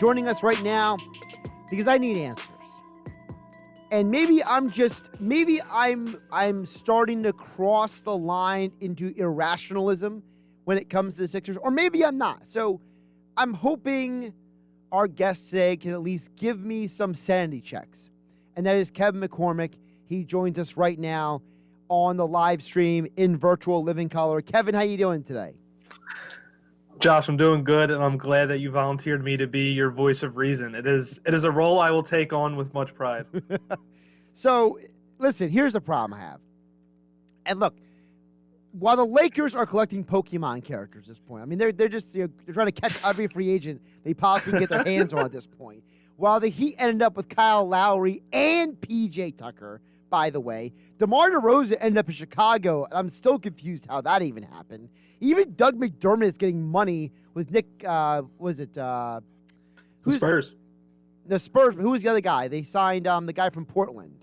joining us right now because I need answers. And maybe I'm starting to cross the line into irrationalism when it comes to the Sixers, or maybe I'm not. So I'm hoping our guest today can at least give me some sanity checks. And that is Kevin McCormick. He joins us right now on the live stream in virtual living color. Kevin, how you doing today? Josh, I'm doing good, and I'm glad that you volunteered me to be your voice of reason. It is a role I will take on with much pride. So, listen, here's the problem I have. And look, while the Lakers are collecting Pokemon characters at this point, I mean, they're just they're trying to catch every free agent they possibly get their hands on at this point. While the Heat ended up with Kyle Lowry and P.J. Tucker, by the way, DeMar DeRozan ended up in Chicago, and I'm still confused how that even happened. Even Doug McDermott is getting money with Nick, The Spurs. The Spurs, but who was the other guy? They signed the guy from Portland.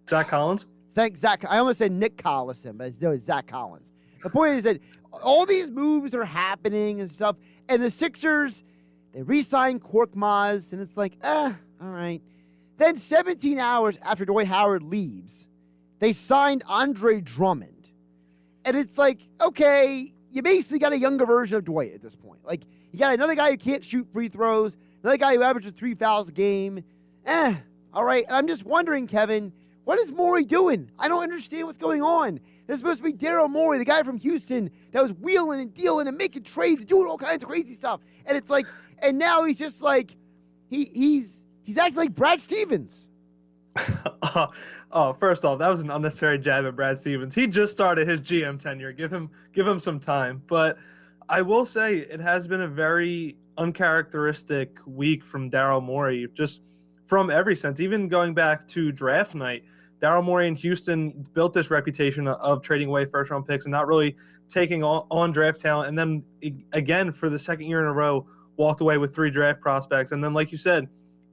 Zach Collins? Thanks, Zach. I almost said Nick Collison, but it's Zach Collins. The point is that all these moves are happening and stuff, and the Sixers, they re-signed Korkmaz, and it's like, all right. Then 17 hours after Dwight Howard leaves, they signed Andre Drummond. And it's like, okay, you basically got a younger version of Dwight at this point. Like, you got another guy who can't shoot free throws, another guy who averages 3 fouls a game. All right. And I'm just wondering, Kevin, what is Morey doing? I don't understand what's going on. There's supposed to be Daryl Morey, the guy from Houston that was wheeling and dealing and making trades and doing all kinds of crazy stuff. And it's like, and now he's just like, he's acting like Brad Stevens. First off, that was an unnecessary jab at Brad Stevens. He just started his GM tenure. Give him some time. But I will say it has been a very uncharacteristic week from Daryl Morey, just from every sense. Even going back to draft night, Daryl Morey in Houston built this reputation of trading away first-round picks and not really taking on draft talent. And then, again, for the second year in a row, walked away with 3 draft prospects. And then, like you said,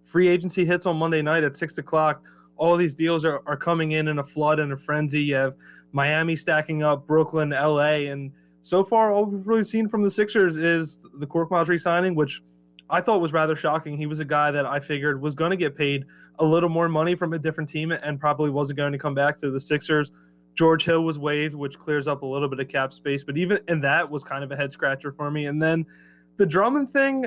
free agency hits on Monday night at 6 o'clock. All these deals are coming in a flood and a frenzy. You have Miami stacking up, Brooklyn, LA. And so far, all we've really seen from the Sixers is the Korkmaz re-signing, which I thought was rather shocking. He was a guy that I figured was going to get paid a little more money from a different team and probably wasn't going to come back to the Sixers. George Hill was waived, which clears up a little bit of cap space. But even in that was kind of a head scratcher for me. And then the Drummond thing,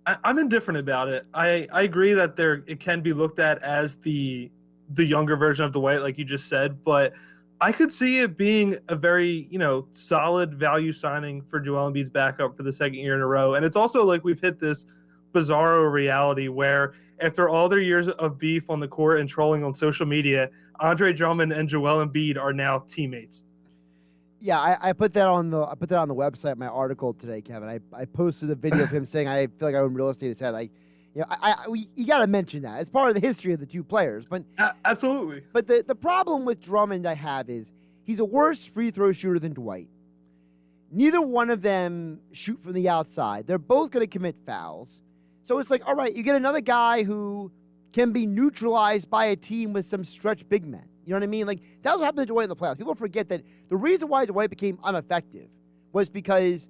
I'm indifferent about it. I agree that it can be looked at as the younger version of Dwight, like you just said, but I could see it being a very, solid value signing for Joel Embiid's backup for the second year in a row. And it's also like we've hit this bizarro reality where after all their years of beef on the court and trolling on social media, Andre Drummond and Joel Embiid are now teammates. Yeah, I put that on the website, my article today, Kevin. I posted a video of him saying I feel like I own real estate. It said you got to mention that. It's part of the history of the two players. But absolutely. But the problem with Drummond I have is he's a worse free throw shooter than Dwight. Neither one of them shoot from the outside. They're both going to commit fouls. So it's like, all right, you get another guy who can be neutralized by a team with some stretch big men. You know what I mean? Like, that was happening to Dwight in the playoffs. People forget that the reason why Dwight became ineffective was because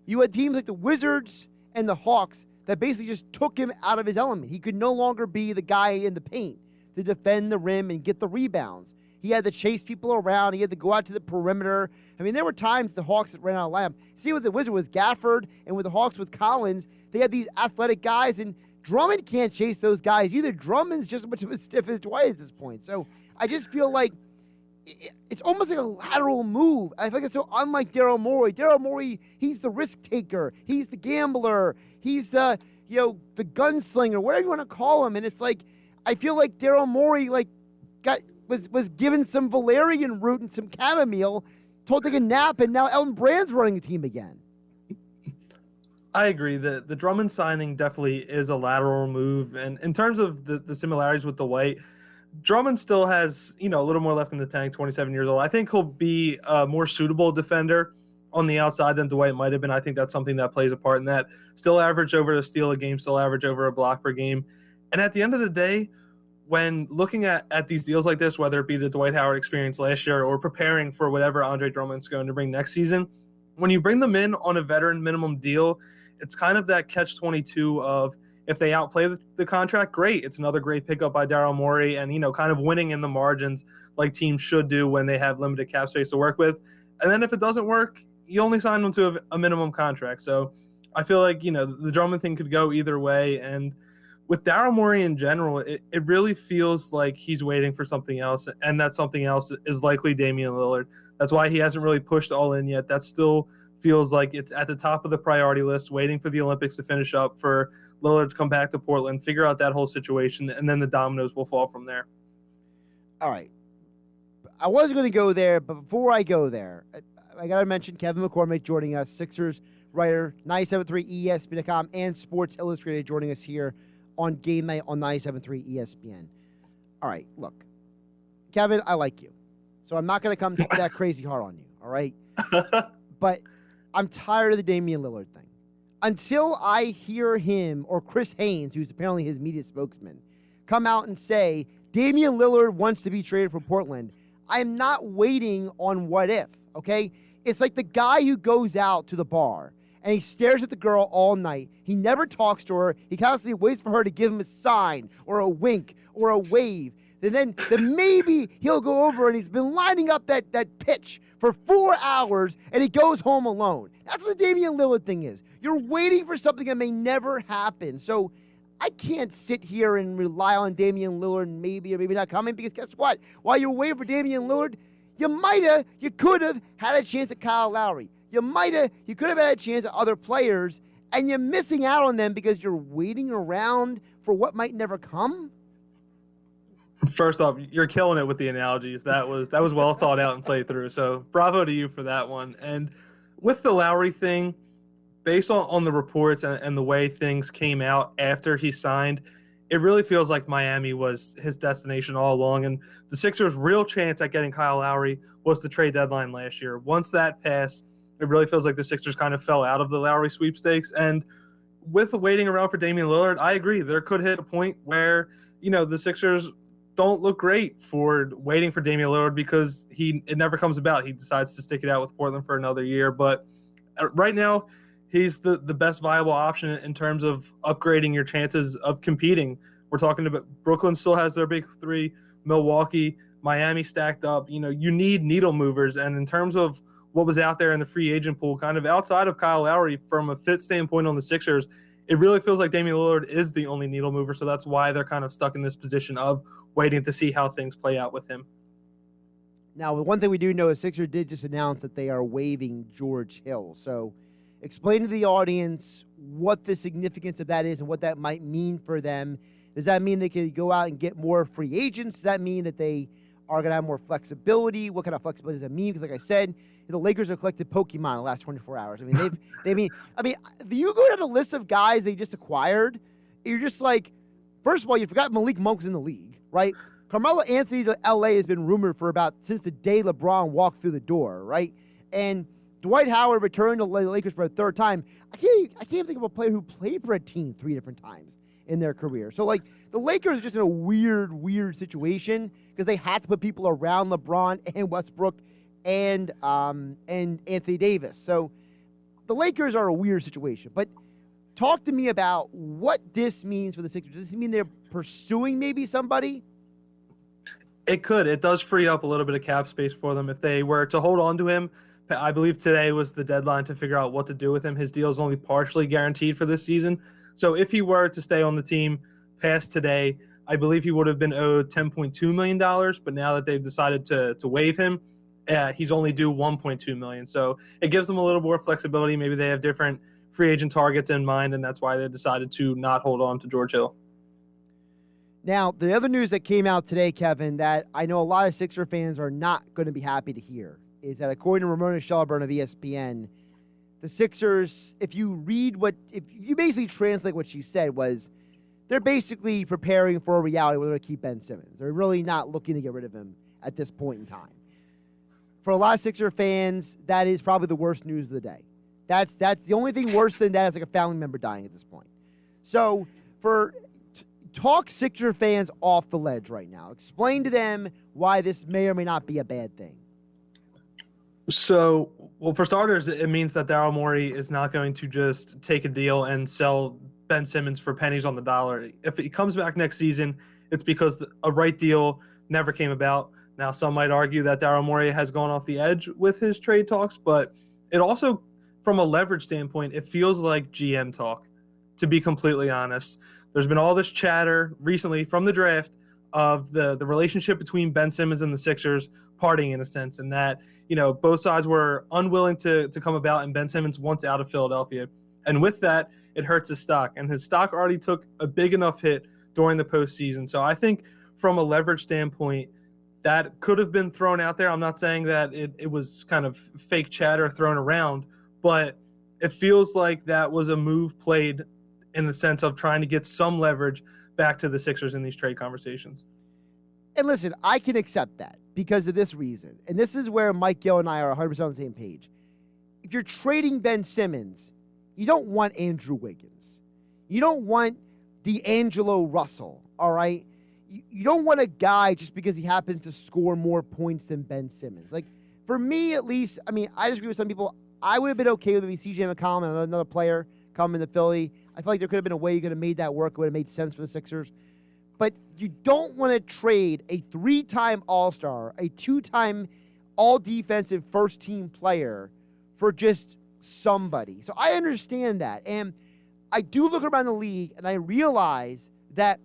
you had teams like the Wizards and the Hawks that basically just took him out of his element. He could no longer be the guy in the paint to defend the rim and get the rebounds. He had to chase people around. He had to go out to the perimeter. I mean, there were times the Hawks that ran out of lamp. See, with the Wizards with Gafford and with the Hawks with Collins, they had these athletic guys, and Drummond can't chase those guys either. Drummond's just as much of a stiff as Dwight at this point. So I just feel like it's almost like a lateral move. I feel like it's so unlike Daryl Morey. Daryl Morey, he's the risk taker. He's the gambler. He's the gunslinger, whatever you want to call him. And it's like, I feel like Daryl Morey was given some valerian root and some chamomile, told to take a nap, and now Elton Brand's running the team again. I agree. The Drummond signing definitely is a lateral move. And in terms of the similarities with Dwight, Drummond still has, a little more left in the tank, 27 years old. I think he'll be a more suitable defender on the outside than Dwight might have been. I think that's something that plays a part in that. Still average over a steal a game, still average over a block per game. And at the end of the day, when looking at these deals like this, whether it be the Dwight Howard experience last year or preparing for whatever Andre Drummond's going to bring next season, when you bring them in on a veteran minimum deal, it's kind of that catch-22 of if they outplay the contract, great. It's another great pickup by Daryl Morey and, kind of winning in the margins like teams should do when they have limited cap space to work with. And then if it doesn't work, you only sign them to a minimum contract. So I feel like, the Drummond thing could go either way. And with Daryl Morey in general, it really feels like he's waiting for something else, and that something else is likely Damian Lillard. That's why he hasn't really pushed all in yet. That still feels like it's at the top of the priority list, waiting for the Olympics to finish up, for Lillard to come back to Portland, figure out that whole situation, and then the dominoes will fall from there. All right. I was going to go there, but before I go there, I got to mention Kevin McCormick joining us, Sixers writer, 97.3 ESPN.com, and Sports Illustrated joining us here on Game Night on 97.3 ESPN. All right, look. Kevin, I like you. So I'm not going to come that crazy hard on you, all right? But I'm tired of the Damian Lillard thing. Until I hear him or Chris Haynes, who's apparently his media spokesman, come out and say, Damian Lillard wants to be traded from Portland, I am not waiting on what if, okay? It's like the guy who goes out to the bar and he stares at the girl all night. He never talks to her. He constantly waits for her to give him a sign or a wink or a wave. And then maybe he'll go over and he's been lining up that pitch for 4 hours and he goes home alone. That's what the Damian Lillard thing is. You're waiting for something that may never happen. So I can't sit here and rely on Damian Lillard maybe or maybe not coming, because guess what? While you're waiting for Damian Lillard, you could have had a chance at Kyle Lowry. You could have had a chance at other players, and you're missing out on them because you're waiting around for what might never come. First off, you're killing it with the analogies. That was well thought out and played through. So bravo to you for that one. And with the Lowry thing, based on the reports and the way things came out after he signed, it really feels like Miami was his destination all along. And the Sixers' real chance at getting Kyle Lowry was the trade deadline last year. Once that passed, it really feels like the Sixers kind of fell out of the Lowry sweepstakes. And with waiting around for Damian Lillard, I agree. There could hit a point where, the Sixers don't look great for waiting for Damian Lillard because it never comes about. He decides to stick it out with Portland for another year. But right now, he's the best viable option in terms of upgrading your chances of competing. We're talking about Brooklyn still has their big three, Milwaukee, Miami stacked up. You need needle movers. And in terms of what was out there in the free agent pool, kind of outside of Kyle Lowry, from a fit standpoint on the Sixers, it really feels like Damian Lillard is the only needle mover. So that's why they're kind of stuck in this position of waiting to see how things play out with him. Now, one thing we do know is Sixers did just announce that they are waiving George Hill. So explain to the audience what the significance of that is and what that might mean for them. Does that mean they can go out and get more free agents? Does that mean that they are going to have more flexibility? What kind of flexibility does that mean? Because like I said, the Lakers have collected Pokemon in the last 24 hours. I mean, you go down a list of guys they just acquired, you're just like, first of all, you forgot Malik Monk's in the league, right? Carmelo Anthony to LA has been rumored for since the day LeBron walked through the door, right? And Dwight Howard returned to the Lakers for a third time. I can't think of a player who played for a team 3 different times in their career. So, the Lakers are just in a weird situation because they had to put people around LeBron and Westbrook and Anthony Davis. So, the Lakers are a weird situation. But talk to me about what this means for the Sixers. Does this mean they're pursuing maybe somebody? It could. It does free up a little bit of cap space for them if they were to hold on to him. I believe today was the deadline to figure out what to do with him. His deal is only partially guaranteed for this season. So if he were to stay on the team past today, I believe he would have been owed $10.2 million. But now that they've decided to waive him, he's only due $1.2 million. So it gives them a little more flexibility. Maybe they have different free agent targets in mind, and that's why they decided to not hold on to George Hill. Now, the other news that came out today, Kevin, that I know a lot of Sixer fans are not going to be happy to hear, is that according to Ramona Shelburne of ESPN, the Sixers, if you basically translate what she said, was they're basically preparing for a reality where they're going to keep Ben Simmons. They're really not looking to get rid of him at this point in time. For a lot of Sixer fans, that is probably the worst news of the day. That's the only thing worse than that is like a family member dying at this point. So talk Sixer fans off the ledge right now. Explain to them why this may or may not be a bad thing. So, well, for starters, it means that Daryl Morey is not going to just take a deal and sell Ben Simmons for pennies on the dollar. If he comes back next season, it's because a right deal never came about. Now, some might argue that Daryl Morey has gone off the edge with his trade talks, but it also, from a leverage standpoint, it feels like GM talk, to be completely honest. There's been all this chatter recently from the draft of the relationship between Ben Simmons and the Sixers parting in a sense, and that, both sides were unwilling to come about, and Ben Simmons wants out of Philadelphia. And with that, it hurts his stock. And his stock already took a big enough hit during the postseason. So I think from a leverage standpoint, that could have been thrown out there. I'm not saying that it was kind of fake chatter thrown around, but it feels like that was a move played in the sense of trying to get some leverage back to the Sixers in these trade conversations. And listen, I can accept that because of this reason. And this is where Mike Gill and I are 100% on the same page. If you're trading Ben Simmons, you don't want Andrew Wiggins. You don't want D'Angelo Russell, all right? You don't want a guy just because he happens to score more points than Ben Simmons. Like, for me at least, I disagree with some people. I would have been okay with maybe CJ McCollum and another player coming to Philly. I feel like there could have been a way you could have made that work. It would have made sense for the Sixers. But you don't want to trade a 3-time All-Star, a 2-time all-defensive first-team player for just somebody. So I understand that. And I do look around the league, and I realize that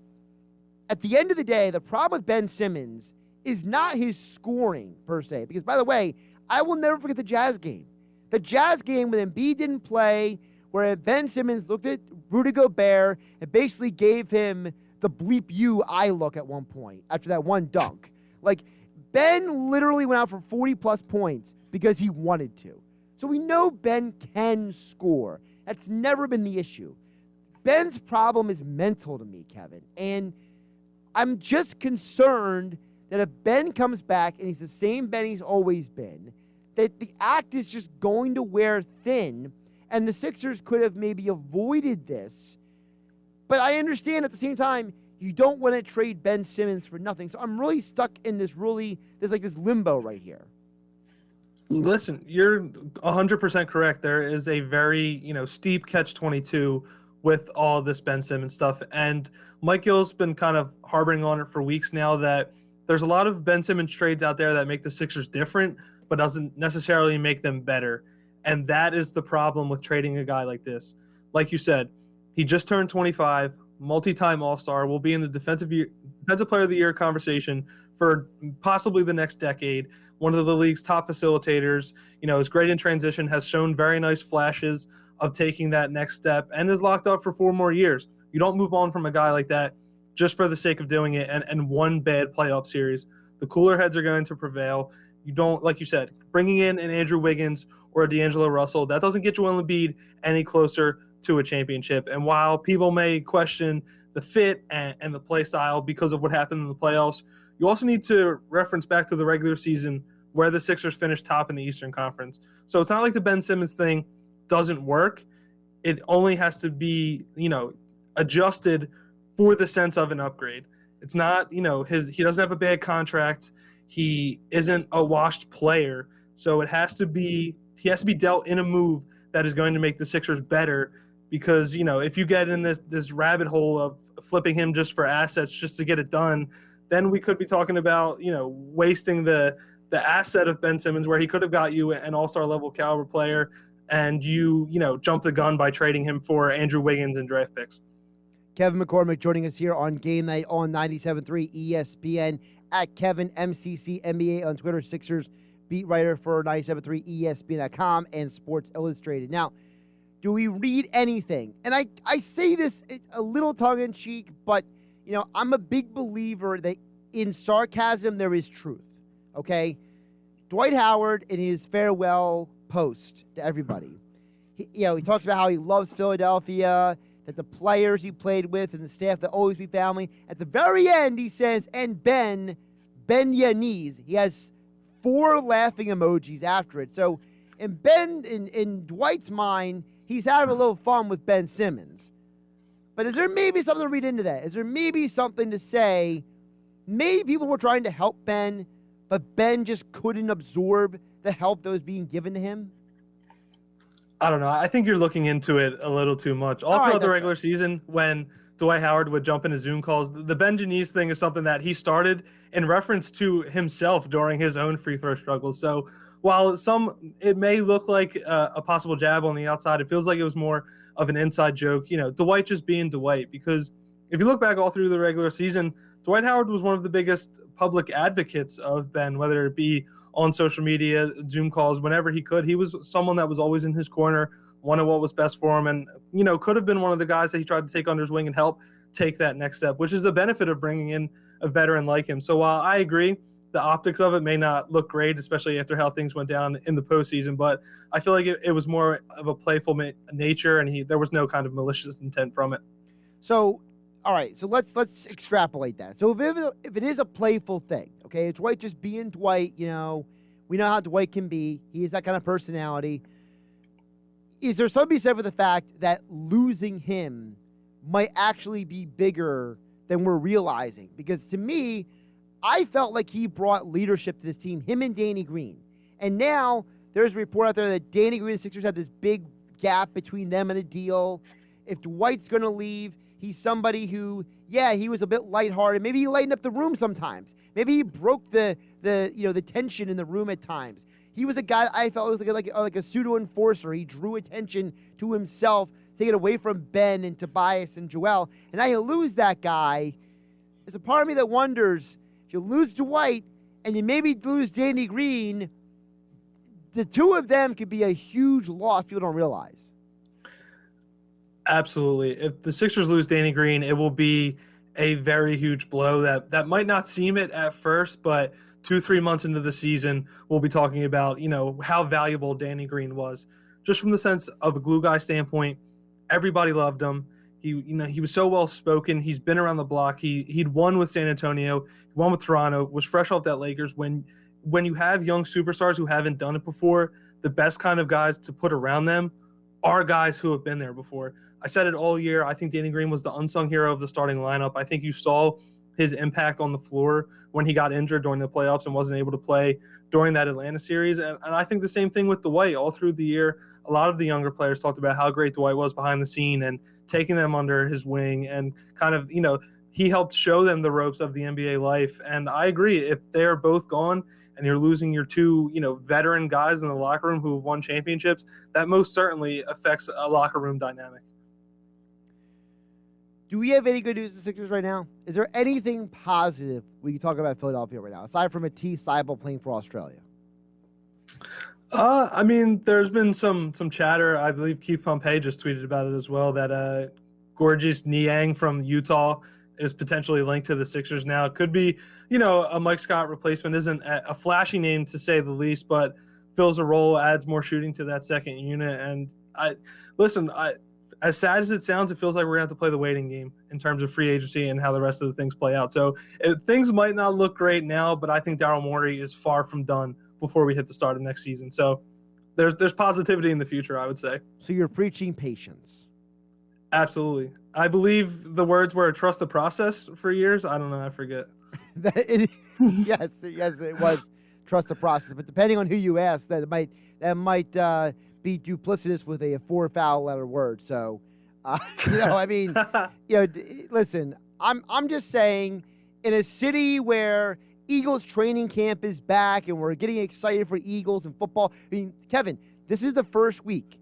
at the end of the day, the problem with Ben Simmons is not his scoring, per se. Because, by the way, I will never forget the Jazz game. The Jazz game when Embiid didn't play, where Ben Simmons looked at Rudy Gobert and basically gave him the bleep you eye look at one point after that one dunk. Like, Ben literally went out for 40-plus points because he wanted to. So we know Ben can score. That's never been the issue. Ben's problem is mental to me, Kevin. And I'm just concerned that if Ben comes back and he's the same Ben he's always been, that the act is just going to wear thin, and the Sixers could have maybe avoided this. But I understand at the same time, you don't want to trade Ben Simmons for nothing. So I'm really stuck in this limbo right here. Listen, you're 100% correct. There is a very, steep catch-22 with all this Ben Simmons stuff. And Mike Gill's been kind of harboring on it for weeks now that there's a lot of Ben Simmons trades out there that make the Sixers different, but doesn't necessarily make them better. And that is the problem with trading a guy like this. Like you said, he just turned 25, multi-time All-Star, will be in the Defensive Player of the Year conversation for possibly the next decade. One of the league's top facilitators, is great in transition, has shown very nice flashes of taking that next step, and is locked up for 4 more years. You don't move on from a guy like that just for the sake of doing it and one bad playoff series. The cooler heads are going to prevail. You don't, like you said, bringing in an Andrew Wiggins or a D'Angelo Russell, that doesn't get Joel Embiid any closer to a championship. And while people may question the fit and the play style because of what happened in the playoffs, you also need to reference back to the regular season where the Sixers finished top in the Eastern Conference. So it's not like the Ben Simmons thing doesn't work. It only has to be, adjusted for the sense of an upgrade. It's not, he doesn't have a bad contract. He isn't a washed player. So he has to be dealt in a move that is going to make the Sixers better, because, if you get in this rabbit hole of flipping him just for assets just to get it done, then we could be talking about, wasting the asset of Ben Simmons, where he could have got you an all-star level caliber player, and you jump the gun by trading him for Andrew Wiggins and draft picks. Kevin McCormick joining us here on Game Night on 97.3 ESPN, at Kevin MCC NBA on Twitter, Sixers beat writer for 97.3 ESPN.com and Sports Illustrated. Now, do we read anything? And I say this a little tongue-in-cheek, but, I'm a big believer that in sarcasm there is truth, okay? Dwight Howard, in his farewell post to everybody, he talks about how he loves Philadelphia, that the players he played with and the staff that always be family. At the very end, he says, and bend your knees. He has 4 laughing emojis after it. So in Dwight's mind, he's having a little fun with Ben Simmons. But is there maybe something to read into that? Is there maybe something to say, maybe people were trying to help Ben, but Ben just couldn't absorb the help that was being given to him? I don't know. I think you're looking into it a little too much. All throughout the regular season, when Dwight Howard would jump into Zoom calls, the Ben Janice thing is something that he started in reference to himself during his own free throw struggles. So while it may look like a possible jab on the outside, it feels like it was more of an inside joke. Dwight just being Dwight. Because if you look back all through the regular season, Dwight Howard was one of the biggest public advocates of Ben, whether it be on social media, Zoom calls, whenever he could. He was someone that was always in his corner, wanted what was best for him, and, could have been one of the guys that he tried to take under his wing and help take that next step, which is the benefit of bringing in a veteran like him. So while I agree, the optics of it may not look great, especially after how things went down in the postseason, but I feel like it was more of a playful nature, and there was no kind of malicious intent from it. So, all right, so let's extrapolate that. So if it is a playful thing, okay, it's Dwight just being Dwight, we know how Dwight can be. He is that kind of personality. Is there something to be said for the fact that losing him might actually be bigger than we're realizing? Because to me, I felt like he brought leadership to this team, him and Danny Green. And now there's a report out there that Danny Green and the Sixers have this big gap between them and a deal. If Dwight's going to leave, he's somebody who, he was a bit lighthearted. Maybe he lightened up the room sometimes. Maybe he broke the tension in the room at times. He was a guy I felt was like a pseudo enforcer. He drew attention to himself, take it away from Ben and Tobias and Joel. And now you lose that guy. There's a part of me that wonders, if you lose Dwight and you maybe lose Danny Green, the two of them could be a huge loss people don't realize. Absolutely. If the Sixers lose Danny Green, it will be a very huge blow that might not seem it at first, but 2-3 months into the season, we'll be talking about, how valuable Danny Green was. Just from the sense of a glue guy standpoint, everybody loved him. He was so well spoken. He's been around the block. He'd won with San Antonio, he won with Toronto, was fresh off that Lakers. When you have young superstars who haven't done it before, the best kind of guys to put around them are guys who have been there before. I said it all year. I think Danny Green was the unsung hero of the starting lineup. I think you saw his impact on the floor when he got injured during the playoffs and wasn't able to play during that Atlanta series. And I think the same thing with Dwight. All through the year, a lot of the younger players talked about how great Dwight was behind the scene and taking them under his wing and kind of, he helped show them the ropes of the NBA life. And I agree, if they're both gone and you're losing your two, veteran guys in the locker room who have won championships, that most certainly affects a locker room dynamic. Do we have any good news in the Sixers right now? Is there anything positive we can talk about Philadelphia right now, aside from a T. Seibel playing for Australia? There's been some chatter. I believe Keith Pompey just tweeted about it as well, that Gorgeous Niang from Utah is potentially linked to the Sixers now. It could be, a Mike Scott replacement. Isn't a flashy name to say the least, but fills a role, adds more shooting to that second unit. And as sad as it sounds, it feels like we're going to have to play the waiting game in terms of free agency and how the rest of the things play out. So things might not look great now, but I think Daryl Morey is far from done before we hit the start of next season. So there's positivity in the future, I would say. So you're preaching patience. Absolutely. I believe the words were trust the process for years. I don't know. I forget. Yes, it was trust the process. But depending on who you ask, that might be duplicitous with a 4 letter word. So, listen, I'm just saying, in a city where Eagles training camp is back and we're getting excited for Eagles and football. I mean, Kevin, this is the first week.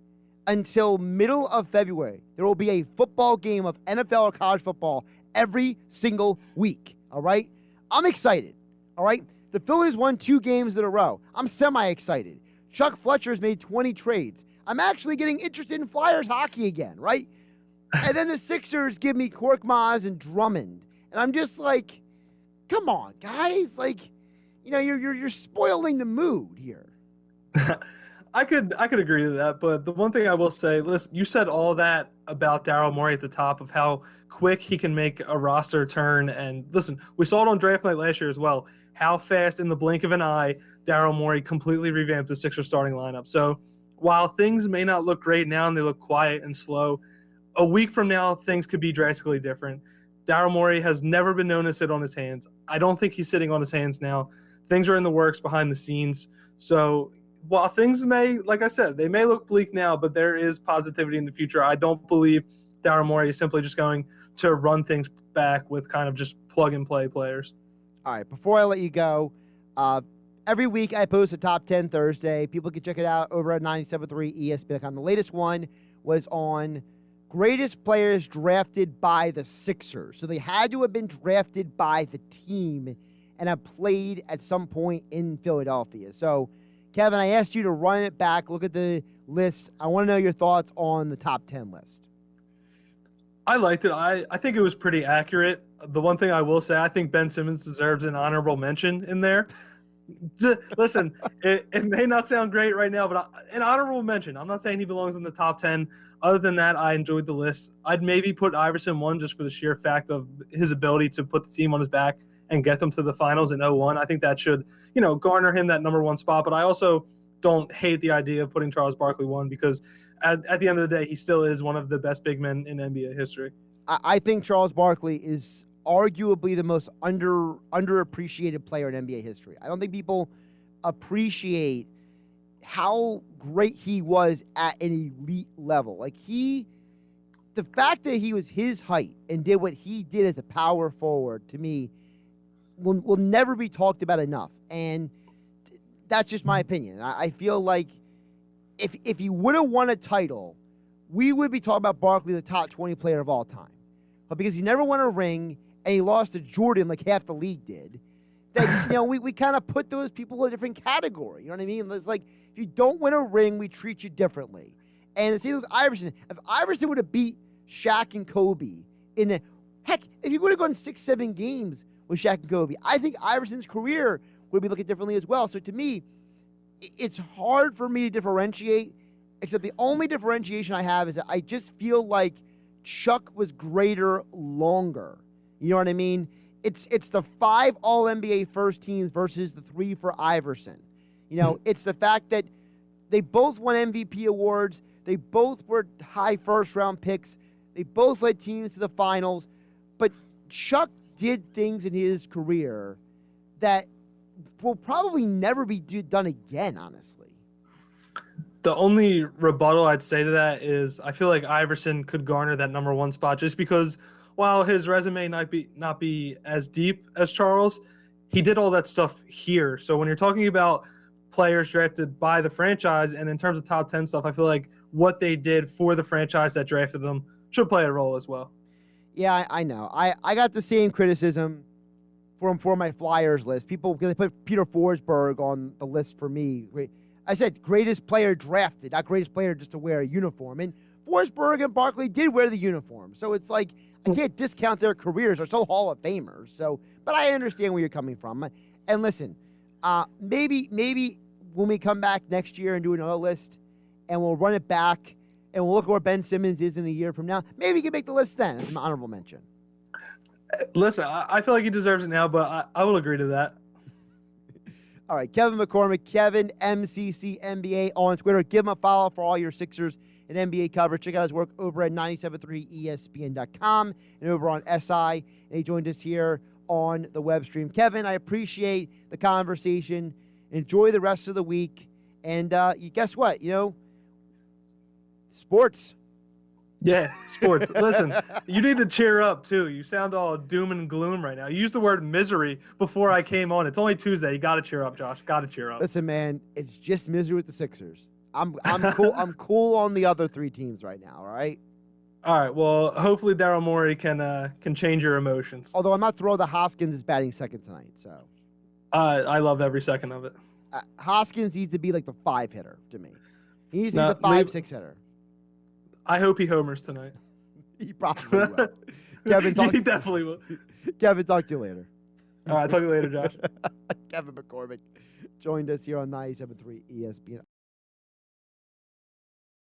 Until middle of February, there will be a football game of NFL or college football every single week. All right? I'm excited. All right? The Phillies won 2 games in a row. I'm semi-excited. Chuck Fletcher's made 20 trades. I'm actually getting interested in Flyers hockey again, right? And then the Sixers give me Korkmaz and Drummond. And I'm just like, come on, guys. Like, you're spoiling the mood here. I could agree to that, but the one thing I will say, listen, you said all that about Daryl Morey at the top of how quick he can make a roster turn. And listen, we saw it on draft night last year as well, how fast in the blink of an eye Daryl Morey completely revamped the Sixers starting lineup. So while things may not look great now and they look quiet and slow, a week from now things could be drastically different. Daryl Morey has never been known to sit on his hands. I don't think he's sitting on his hands now. Things are in the works behind the scenes. So while things may, like I said, they may look bleak now, but there is positivity in the future. I don't believe Daryl Morey is simply just going to run things back with kind of just plug-and-play players. All right, before I let you go, every week I post a Top 10 Thursday. People can check it out over at 97.3 ESPN.com. The latest one was on greatest players drafted by the Sixers. So they had to have been drafted by the team and have played at some point in Philadelphia. So, Kevin, I asked you to run it back, look at the list. I want to know your thoughts on the top 10 list. I liked it. I think it was pretty accurate. The one thing I will say, I think Ben Simmons deserves an honorable mention in there. Listen, it may not sound great right now, but an honorable mention. I'm not saying he belongs in the top 10. Other than that, I enjoyed the list. I'd maybe put Iverson 1 just for the sheer fact of his ability to put the team on his back and get them to the finals in 01. I think that should, garner him that number 1 spot. But I also don't hate the idea of putting Charles Barkley 1 because at the end of the day, he still is one of the best big men in NBA history. I think Charles Barkley is arguably the most underappreciated player in NBA history. I don't think people appreciate how great he was at an elite level. The fact that he was his height and did what he did as a power forward, to me, will never be talked about enough. And that's just my opinion. I feel like if he would have won a title, we would be talking about Barkley, the top 20 player of all time. But because he never won a ring and he lost to Jordan like half the league did, that we kind of put those people in a different category. You know what I mean? It's like if you don't win a ring, we treat you differently. And it's with Iverson. If Iverson would have beat Shaq and Kobe if he would have gone 6-7 games with Shaq and Kobe, I think Iverson's career would be looking differently as well. So to me, it's hard for me to differentiate, except the only differentiation I have is that I just feel like Chuck was greater longer. You know what I mean? It's the 5 All-NBA first teams versus the 3 for Iverson. It's the fact that they both won MVP awards. They both were high first-round picks. They both led teams to the finals. But Chuck did things in his career that will probably never be done again, honestly. The only rebuttal I'd say to that is I feel like Iverson could garner that number 1 spot just because while his resume not be as deep as Charles, he did all that stuff here. So when you're talking about players drafted by the franchise and in terms of top 10 stuff, I feel like what they did for the franchise that drafted them should play a role as well. Yeah, I know. I got the same criticism for my Flyers list. People, because they put Peter Forsberg on the list for me. I said greatest player drafted, not greatest player just to wear a uniform. And Forsberg and Barkley did wear the uniform. So it's like I can't discount their careers. They're so Hall of Famers. But I understand where you're coming from. And listen, maybe when we come back next year and do another list and we'll run it back and we'll look at where Ben Simmons is in a year from now, maybe he can make the list then as an honorable mention. Listen, I feel like he deserves it now, but I will agree to that. All right, Kevin McCormick, Kevin MCC NBA on Twitter. Give him a follow for all your Sixers and NBA coverage. Check out his work over at 97.3 ESPN.com and over on SI. And he joined us here on the web stream. Kevin, I appreciate the conversation. Enjoy the rest of the week. And guess what? Sports. Yeah, sports. Listen, you need to cheer up, too. You sound all doom and gloom right now. You used the word misery before I came on. It's only Tuesday. You got to cheer up, Josh. Got to cheer up. Listen, man, it's just misery with the Sixers. I'm cool. I'm cool on the other 3 teams right now, all right? All right, well, hopefully Daryl Morey can change your emotions. Although I'm not thrilled that Hoskins is batting second tonight, so. I love every second of it. Hoskins needs to be like the 5 hitter to me. He needs to be the 5-6 hitter. I hope he homers tonight. He probably will. Kevin, he definitely will. Kevin, talk to you later. All right, talk to you later, Josh. Kevin McCormick joined us here on 97.3 ESPN.